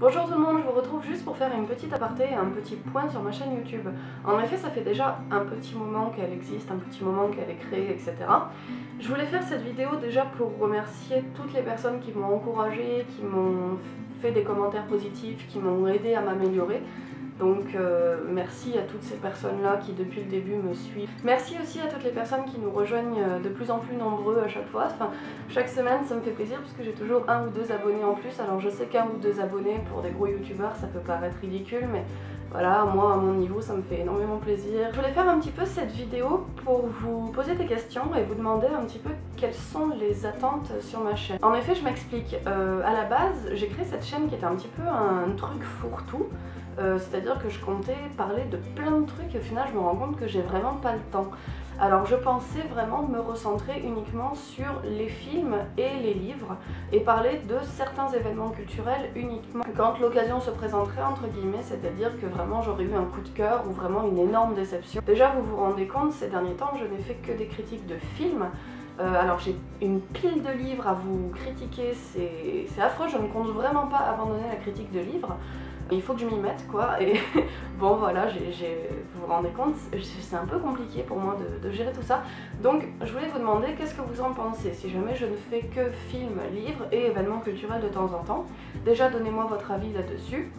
Bonjour tout le monde, je vous retrouve juste pour faire une petite aparté et un petit point sur ma chaîne YouTube. En effet, ça fait déjà un petit moment qu'elle existe, un petit moment qu'elle est créée, etc. Je voulais faire cette vidéo déjà pour remercier toutes les personnes qui m'ont encouragée, qui m'ont fait des commentaires positifs, qui m'ont aidé à m'améliorer. Donc merci à toutes ces personnes-là qui depuis le début me suivent. Merci aussi à toutes les personnes qui nous rejoignent de plus en plus nombreux à chaque fois. Enfin, chaque semaine ça me fait plaisir parce que j'ai toujours 1 ou 2 abonnés en plus. Alors je sais qu'1 ou 2 abonnés pour des gros youtubeurs ça peut paraître ridicule, mais voilà, moi à mon niveau ça me fait énormément plaisir. Je voulais faire un petit peu cette vidéo pour vous poser des questions et vous demander un petit peu quelles sont les attentes sur ma chaîne. En effet, je m'explique. À la base, j'ai créé cette chaîne qui était un petit peu un truc fourre-tout. C'est-à-dire que je comptais parler de plein de trucs et au final je me rends compte que j'ai vraiment pas le temps. Alors je pensais vraiment me recentrer uniquement sur les films et les livres et parler de certains événements culturels uniquement quand l'occasion se présenterait entre guillemets, c'est-à-dire que vraiment j'aurais eu un coup de cœur ou vraiment une énorme déception. Déjà vous vous rendez compte, ces derniers temps je n'ai fait que des critiques de films. Alors j'ai une pile de livres à vous critiquer, c'est affreux, je ne compte vraiment pas abandonner la critique de livres. Il faut que je m'y mette quoi, et bon voilà, vous vous rendez compte, c'est un peu compliqué pour moi de gérer tout ça. Donc je voulais vous demander qu'est-ce que vous en pensez, si jamais je ne fais que films, livres et événements culturels de temps en temps. Déjà donnez-moi votre avis là-dessus.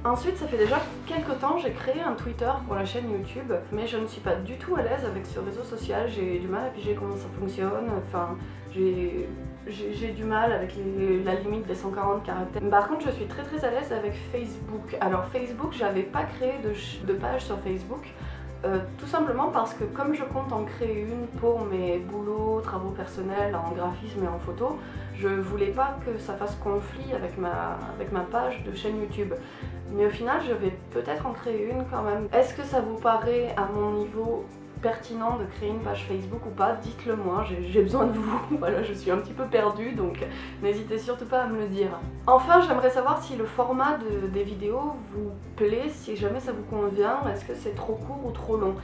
Ensuite, ça fait déjà quelques temps, j'ai créé un Twitter pour la chaîne YouTube, mais je ne suis pas du tout à l'aise avec ce réseau social, j'ai du mal à piger comment ça fonctionne, enfin, j'ai du mal avec la limite des 140 caractères. Par contre, je suis très à l'aise avec Facebook. Alors Facebook, j'avais pas créé de page sur Facebook, tout simplement parce que comme je compte en créer une pour mes boulots, travaux personnels en graphisme et en photo, je voulais pas que ça fasse conflit avec ma page de chaîne YouTube. Mais au final, je vais peut-être en créer une quand même. Est-ce que ça vous paraît à mon niveau pertinent de créer une page Facebook ou pas? Dites-le moi, j'ai besoin de vous. Voilà, je suis un petit peu perdue, donc n'hésitez surtout pas à me le dire. Enfin, j'aimerais savoir si le format des vidéos vous plaît, si jamais ça vous convient, est-ce que c'est trop court ou trop long?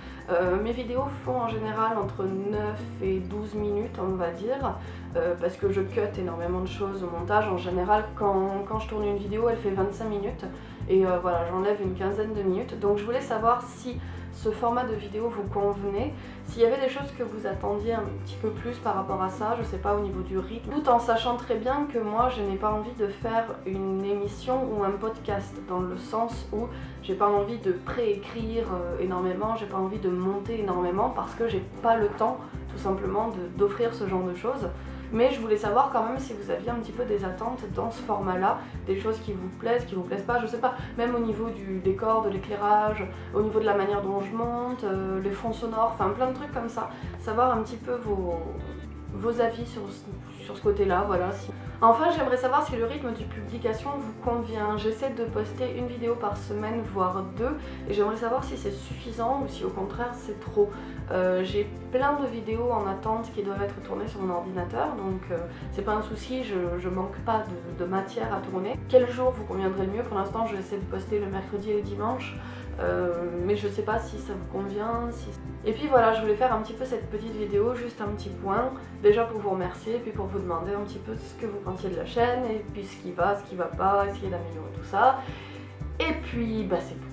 Mes vidéos font en général entre 9 et 12 minutes, on va dire, parce que je cut énormément de choses au montage. En général, quand je tourne une vidéo, elle fait 25 minutes, et voilà, j'enlève une quinzaine de minutes. Donc je voulais savoir si ce format de vidéo vous convenait, s'il y avait des choses que vous attendiez un petit peu plus par rapport à ça, je sais pas, au niveau du rythme, tout en sachant très bien que moi je n'ai pas envie de faire une émission ou un podcast, dans le sens où j'ai pas envie de préécrire énormément, j'ai pas envie de monter énormément parce que j'ai pas le temps tout simplement d'offrir ce genre de choses. Mais je voulais savoir quand même si vous aviez un petit peu des attentes dans ce format-là, des choses qui vous plaisent pas, je sais pas, même au niveau du décor, de l'éclairage, au niveau de la manière dont je monte, les fonds sonores, enfin plein de trucs comme ça. Savoir un petit peu vos avis sur ce côté-là, voilà. Enfin, j'aimerais savoir si le rythme de publication vous convient. J'essaie de poster une vidéo par semaine, voire 2, et j'aimerais savoir si c'est suffisant ou si au contraire c'est trop. J'ai plein de vidéos en attente qui doivent être tournées sur mon ordinateur, donc c'est pas un souci, je manque pas de matière à tourner. Quel jour vous conviendrait le mieux? Pour l'instant, je vais essayer de poster le mercredi et le dimanche, mais je sais pas si ça vous convient. Et puis voilà, je voulais faire un petit peu cette petite vidéo, juste un petit point, déjà pour vous remercier, puis pour vous demander un petit peu ce que vous pensiez de la chaîne, et puis ce qui va pas, essayer d'améliorer tout ça. Et puis, bah c'est tout.